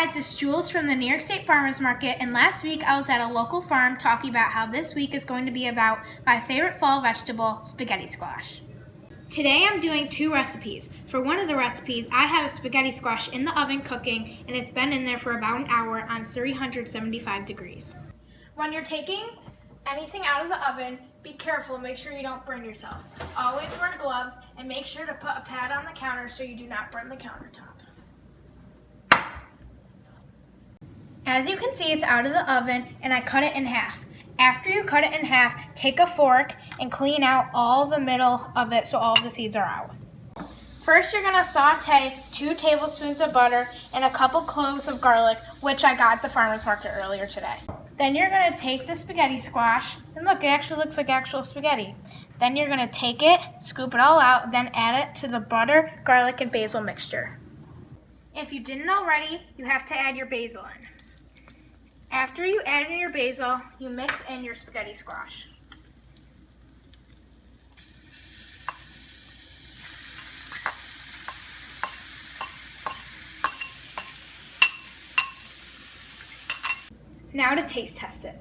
guys, it's Jules from the New York State Farmers Market, and last week I was at a local farm talking about how this week is going to be about my favorite fall vegetable, spaghetti squash. Today I'm doing two recipes. For one of the recipes, I have a spaghetti squash in the oven cooking, and it's been in there for about an hour on 375 degrees. When you're taking anything out of the oven, be careful and make sure you don't burn yourself. Always wear gloves and make sure to put a pad on the counter so you do not burn the countertop. As you can see, it's out of the oven and I cut it in half. After you cut it in half, take a fork and clean out all the middle of it so all of the seeds are out. First, you're going to saute 2 tablespoons of butter and a couple cloves of garlic, which I got at the farmer's market earlier today. Then you're going to take the spaghetti squash, and look, it actually looks like actual spaghetti. Then you're going to take it, scoop it all out, then add it to the butter, garlic, and basil mixture. If you didn't already, you have to add your basil in. After you add in your basil, you mix in your spaghetti squash. Now to taste test it.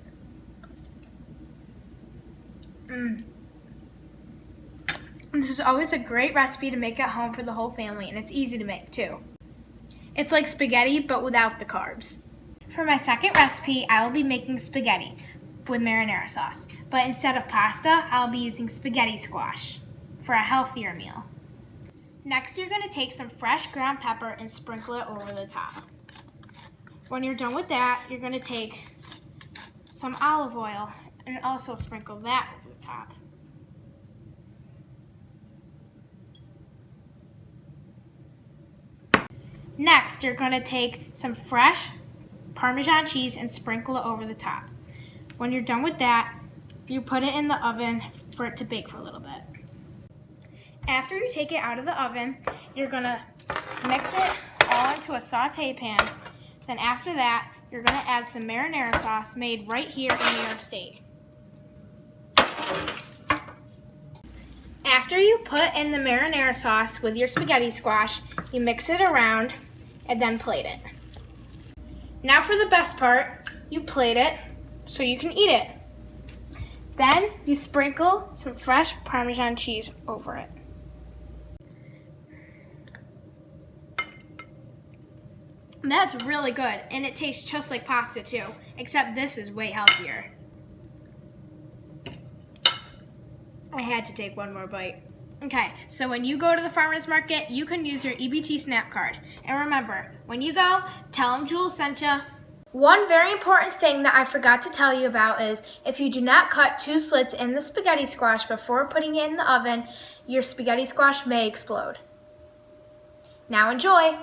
This is always a great recipe to make at home for the whole family, and it's easy to make too. It's like spaghetti, but without the carbs. For my second recipe, I will be making spaghetti with marinara sauce, but instead of pasta, I'll be using spaghetti squash for a healthier meal. Next, you're going to take some fresh ground pepper and sprinkle it over the top. When you're done with that, you're going to take some olive oil and also sprinkle that over the top. Next, you're going to take some fresh Parmesan cheese and sprinkle it over the top. When you're done with that, you put it in the oven for it to bake for a little bit. After you take it out of the oven, you're going to mix it all into a saute pan. Then after that, you're going to add some marinara sauce made right here in New York State. After you put in the marinara sauce with your spaghetti squash, you mix it around and then plate it. Now for the best part, you plate it so you can eat it. Then you sprinkle some fresh Parmesan cheese over it. That's really good, and it tastes just like pasta too, except this is way healthier. I had to take one more bite. Okay, so when you go to the farmer's market, you can use your EBT SNAP card. And remember, when you go, tell them Jules sent you. One very important thing that I forgot to tell you about is if you do not cut 2 slits in the spaghetti squash before putting it in the oven, your spaghetti squash may explode. Now enjoy!